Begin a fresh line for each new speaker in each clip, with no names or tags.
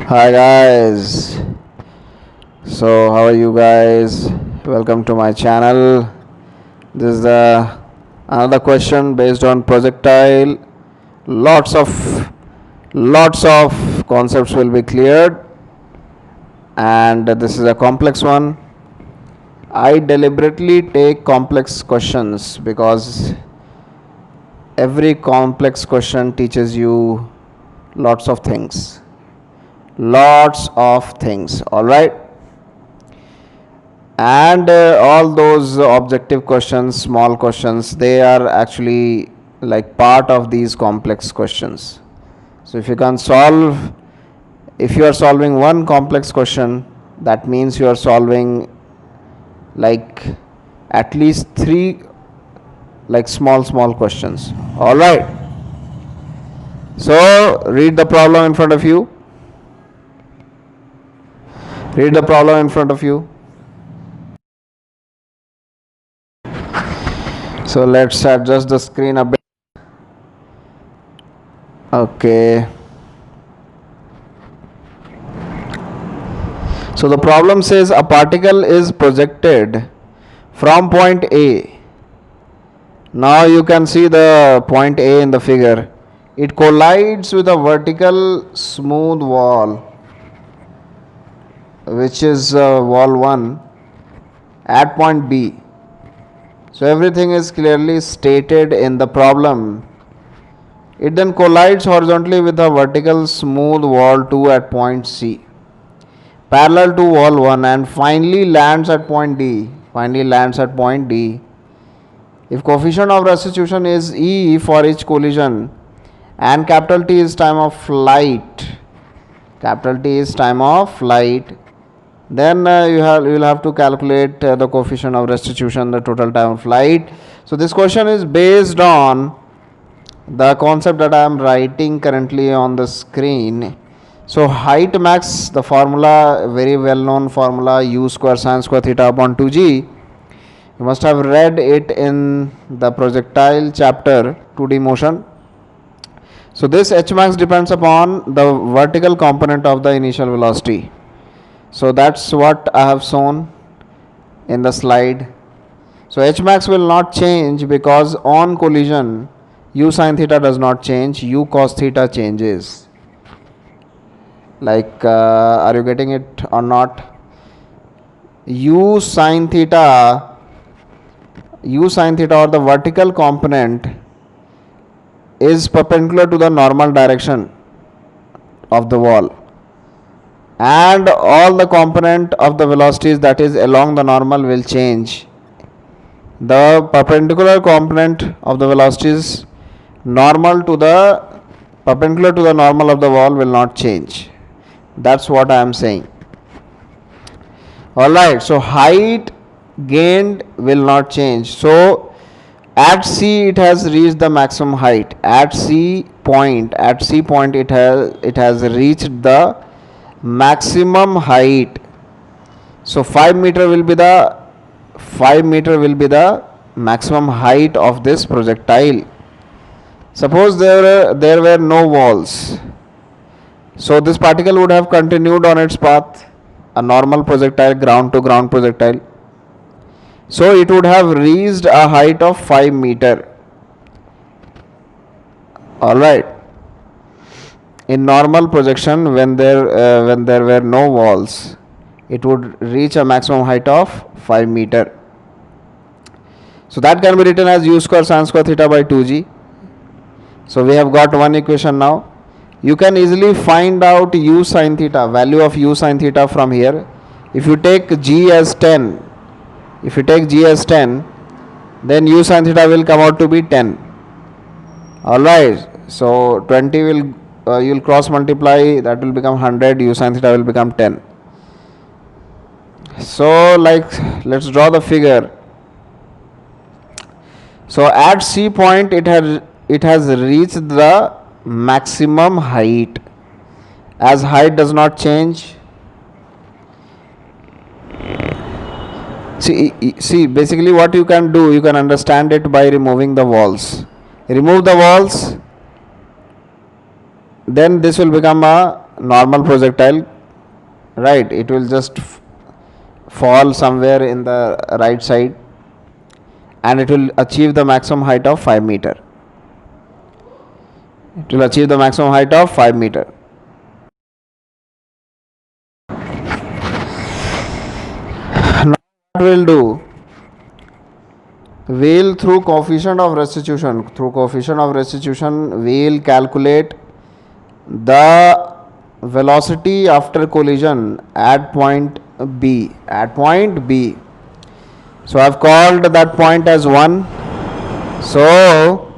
Hi guys. So how are you guys? Welcome to my channel. This is the another question based on projectile. Lots of concepts will be cleared, and this is a complex one. I deliberately take complex questions because every complex question teaches you lots of things. All right. And all those objective questions, small questions, they are actually like part of these complex questions. So if you are solving one complex question, that means you are solving like at least three like small questions. All right. So read the problem in front of you. Read the problem in front of you. So let's adjust the screen a bit. Okay. So the problem says a particle is projected from point A. Now you can see the point A in the figure. It collides with a vertical smooth wall, which is wall 1 at point B. So everything is clearly stated in the problem. It then collides horizontally with a vertical smooth wall 2 at point C, parallel to wall 1, and finally lands at point D. If coefficient of restitution is E for each collision and capital T is time of flight, then you will have to calculate the coefficient of restitution, the total time of flight. So this question is based on the concept that I am writing currently on the screen. So height max, the formula, very well known formula, u square sin square theta upon 2g. You must have read it in the projectile chapter 2D motion. So this h max depends upon the vertical component of the initial velocity. So that's what I have shown in the slide. So h max will not change because on collision u sin theta does not change, u cos theta changes. Like are you getting it or not? u sin theta or the vertical component is perpendicular to the normal direction of the wall, and all the component of the velocities that is along the normal will change. The perpendicular component of the velocities perpendicular to the normal of the wall will not change. That's what I am saying. Alright, so height gained will not change. So at C it has reached the maximum height. At C point it has reached the maximum height. So 5 meter will be the maximum height of this projectile. Suppose there were no walls. So this particle would have continued on its path, a normal projectile, ground to ground projectile. So it would have reached a height of 5 meter. Alright. In normal projection, when there were no walls, it would reach a maximum height of 5 meter. So that can be written as u square sin square theta by 2g. So we have got one equation now. You can easily find out u sin theta, value of u sin theta from here. If you take g as 10, then u sin theta will come out to be 10. Alright, so 20 will you will cross multiply, that will become 100, u sin theta will become 10. So like let's draw the figure. So at C point it has reached the maximum height. As height does not change, see basically what you can do, you can understand it by removing the walls. Remove the walls, then this will become a normal projectile, right? It will just fall somewhere in the right side and it will achieve the maximum height of 5 meter. It will achieve the maximum height of 5 meter. Now what we'll do, we'll through coefficient of restitution, we'll calculate the velocity after collision at point B. So I've called that point as 1. So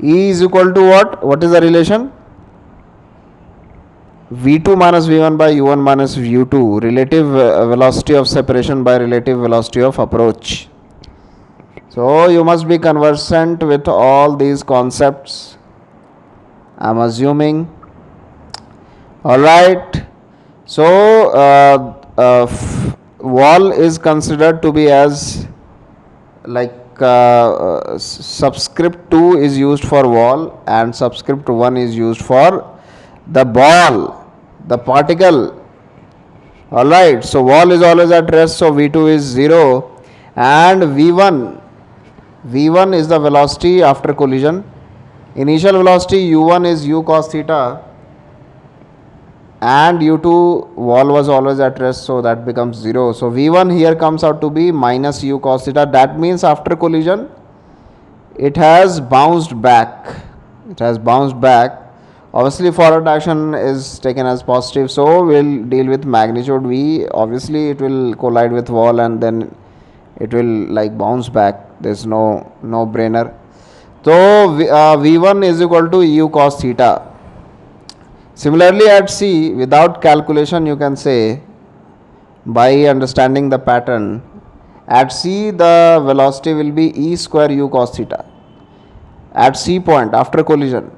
E is equal to what? What is the relation? V2 minus V1 by U1 minus U2, relative velocity of separation by relative velocity of approach. So you must be conversant with all these concepts, I'm assuming. Alright. So wall is considered to be as like subscript 2 is used for wall and subscript 1 is used for the ball, the particle. Alright, so wall is always at rest, so V2 is 0 and V1 is the velocity after collision. Initial velocity U1 is u cos theta and U2 wall was always at rest, so that becomes 0. So V1 here comes out to be minus u cos theta. That means after collision it has bounced back. Obviously forward action is taken as positive, so we'll deal with magnitude V. Obviously it will collide with wall and then it will like bounce back. There's no brainer. So V1 is equal to u cos theta. Similarly at C, without calculation you can say, by understanding the pattern, at C the velocity will be e square u cos theta. At C point after collision,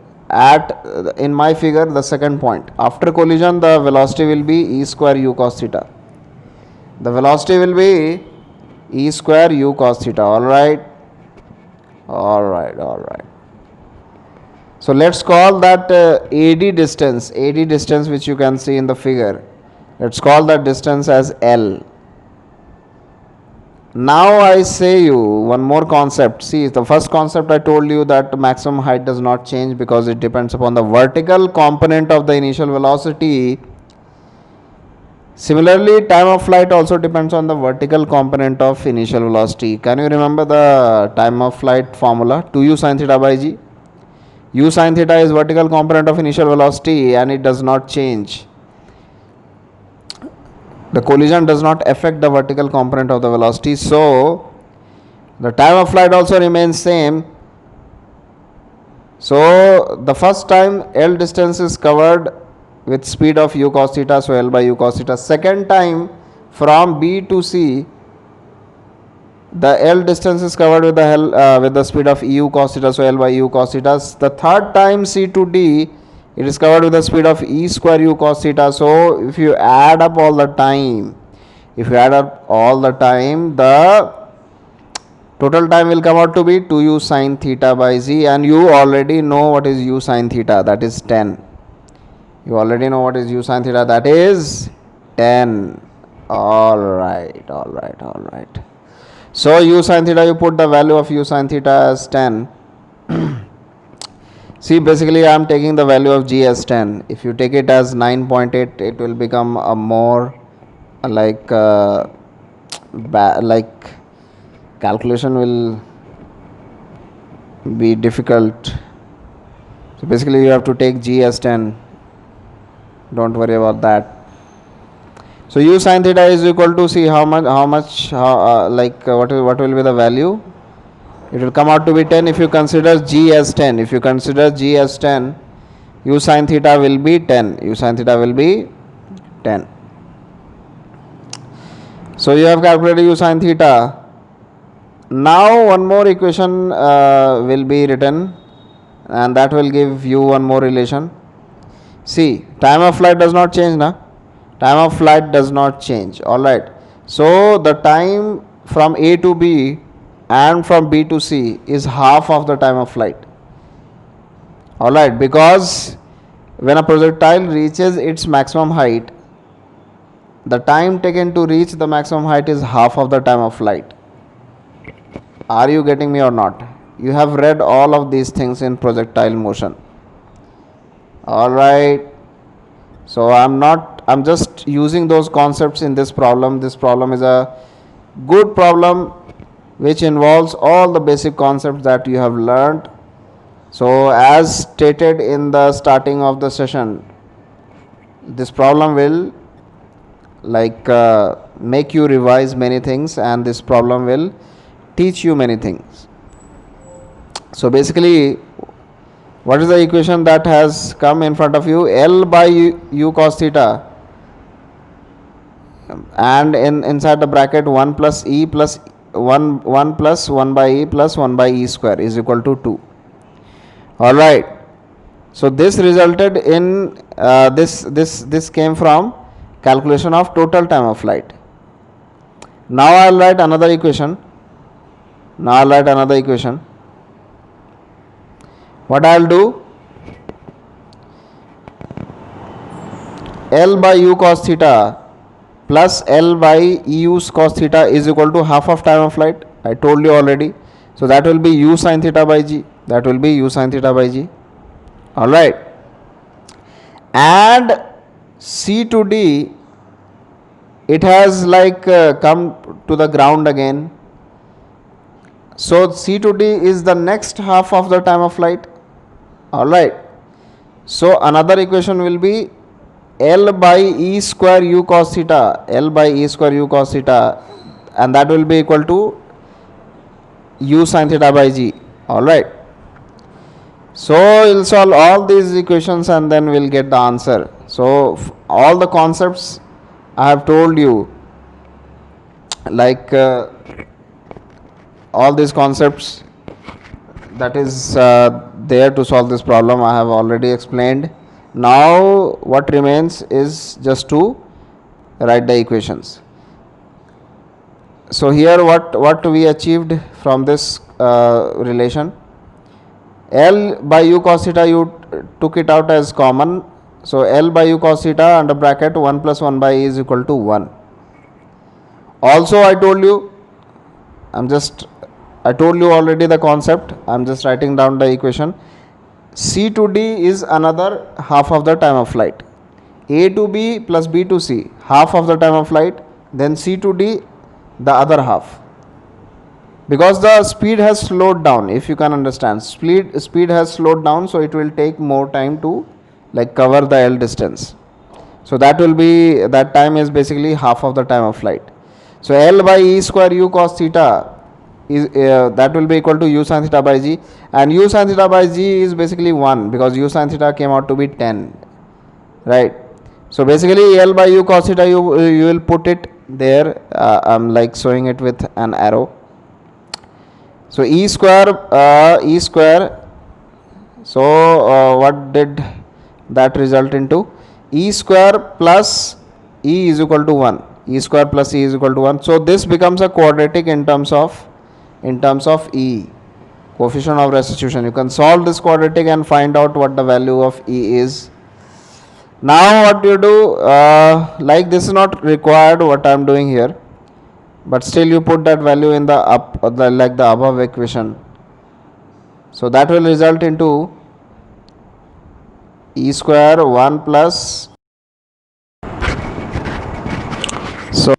in my figure the second point, after collision the velocity will be e square u cos theta. The velocity will be e square u cos theta. Alright. So let's call that AD distance which you can see in the figure. Let's call that distance as L. Now I say you one more concept. See, the first concept I told you that maximum height does not change because it depends upon the vertical component of the initial velocity. Similarly, time of flight also depends on the vertical component of initial velocity. Can you remember the time of flight formula? 2u sin theta by g. U sin theta is vertical component of initial velocity and it does not change. The collision does not affect the vertical component of the velocity, so the time of flight also remains same. So the first time L distance is covered with speed of u cos theta, so L by u cos theta. Second time from B to C, the L distance is covered with the speed of u cos theta, so L by u cos theta. The third time C to D, it is covered with the speed of e square u cos theta. So if you add up all the time, the total time will come out to be 2u sin theta by z, and you already know what is u sin theta, that is 10. You already know what is u sin theta, that is 10. Alright. So u sin theta, you put the value of u sin theta as 10. See, basically I am taking the value of g as 10. If you take it as 9.8, it will become a more like calculation will be difficult. So basically you have to take g as 10. Don't worry about that. So u sin theta is equal to, see what will be the value. It will come out to be 10 if you consider g as 10. If you consider g as 10, u sin theta will be 10. So you have calculated u sin theta. Now one more equation will be written, and that will give you one more relation. See, time of flight does not change, na? Time of flight does not change. Alright. So the time from A to B and from B to C is half of the time of flight. Alright, because when a projectile reaches its maximum height, the time taken to reach the maximum height is half of the time of light. Are you getting me or not? You have read all of these things in projectile motion. All right. So I'm just using those concepts in this problem. This problem is a good problem which involves all the basic concepts that you have learned. So as stated in the starting of the session, this problem will make you revise many things, and this problem will teach you many things. So basically, what is the equation that has come in front of you? L by u cos theta, and inside the bracket 1 plus e plus 1 plus 1 by e plus 1 by e square is equal to 2. All right. So this resulted in this came from calculation of total time of flight. Now I'll write another equation. What I'll do, L by u cos theta plus L by u cos theta is equal to half of time of flight. I told you already. So that will be u sin theta by g. All right. And C to D, it has come to the ground again. So C to D is the next half of the time of flight. All right. So another equation will be L by E square u cos theta, and that will be equal to u sin theta by g. All right. So we'll solve all these equations and then we'll get the answer. So all the concepts I have told you, all these concepts that is there to solve this problem, I have already explained. Now what remains is just to write the equations. So here what we achieved from this relation, L by u cos theta, you took it out as common. So L by u cos theta under bracket 1 plus 1 by e is equal to 1. Also I told you already the concept. I'm just writing down the equation. C to D is another half of the time of flight. A to B plus B to C, half of the time of flight. Then C to D, the other half. Because the speed has slowed down, if you can understand, speed has slowed down, so it will take more time to cover the L distance. So that time is basically half of the time of flight. So L by E square u cos theta is that will be equal to u sin theta by g, and u sin theta by g is basically 1 because u sin theta came out to be 10, right? So basically L by u cos theta, you will put it there. I'm showing it with an arrow. So E square, so what did that result into? E square plus E is equal to 1. E square plus E is equal to 1. So this becomes a quadratic in terms of E, coefficient of restitution. You can solve this quadratic and find out what the value of E is. Now what you do, this is not required what I am doing here, but still you put that value in the above equation. So that will result into E square 1 plus, so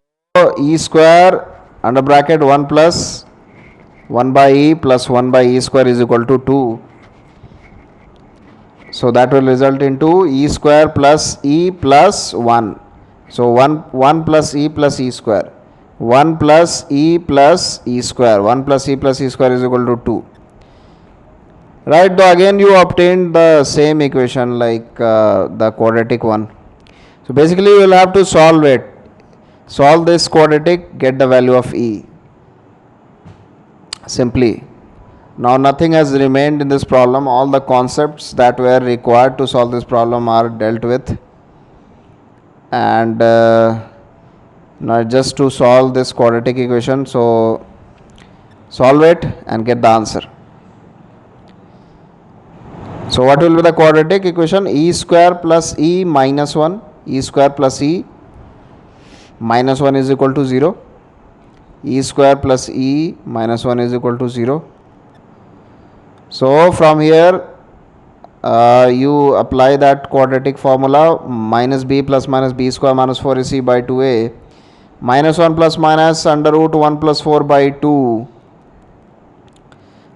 E square under bracket 1 plus 1 by E plus 1 by E square is equal to 2. So that will result into E square plus E plus 1. So 1 plus E plus E square. 1 plus E plus E square. 1 plus E plus E square is equal to 2. Right, though again you obtained the same equation the quadratic one. So basically you will have to solve it. Solve this quadratic, get the value of E. Simply. Now nothing has remained in this problem. All the concepts that were required to solve this problem are dealt with. And now just to solve this quadratic equation, so solve it and get the answer. So what will be the quadratic equation? E square plus E minus 1. E square plus E minus 1 is equal to 0. E square plus E minus 1 is equal to 0. So from here you apply that quadratic formula, minus b plus minus b square minus 4ac by 2a minus 1 plus minus under root 1 plus 4 by 2.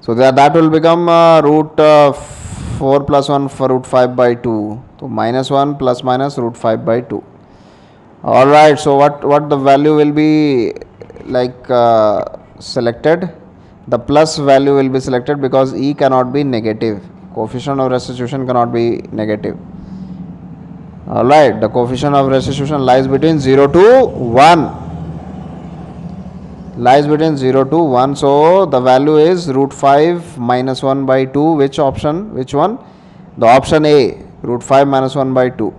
So that will become root 4 plus 1 for root 5 by 2. So minus 1 plus minus root 5 by 2. Alright, so what the value will be like selected? The plus value will be selected because E cannot be negative. Coefficient of restitution cannot be negative. Alright, the coefficient of restitution lies between 0 to 1. Lies between 0 to 1. So the value is root 5 minus 1 by 2. Which option? Which one? The option A, root 5 minus 1 by 2.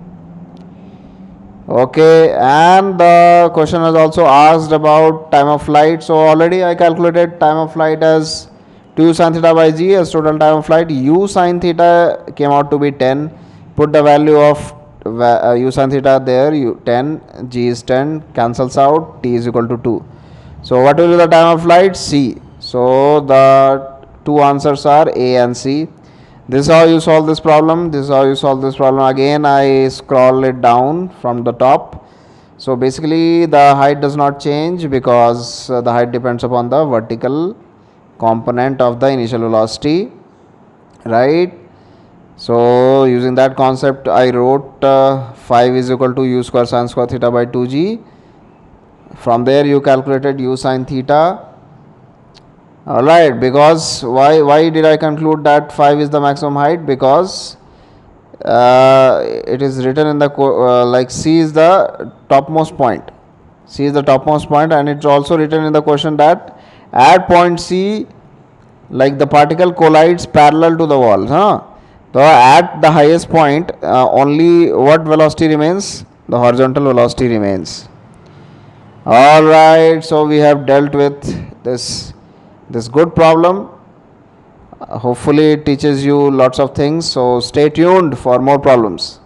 Okay, and the question has also asked about time of flight. So already I calculated time of flight as 2 sin theta by g as total time of flight. U sin theta came out to be 10. Put the value of u sin theta there, 10, g is 10, cancels out, t is equal to 2. So what will be the time of flight? C. So the two answers are A and C. This is how you solve this problem. This is how you solve this problem. Again I scroll it down from the top. So basically the height does not change because the height depends upon the vertical component of the initial velocity, right? So using that concept I wrote 5 is equal to u square sin square theta by 2g. From there you calculated u sin theta. Alright, because why did I conclude that 5 is the maximum height? Because it is written in the like C is the topmost point. C is the topmost point, and it's also written in the question that at point C, like the particle collides parallel to the wall. So at the highest point, only what velocity remains? The horizontal velocity remains. Alright, so we have dealt with this good problem. Hopefully it teaches you lots of things, so stay tuned for more problems.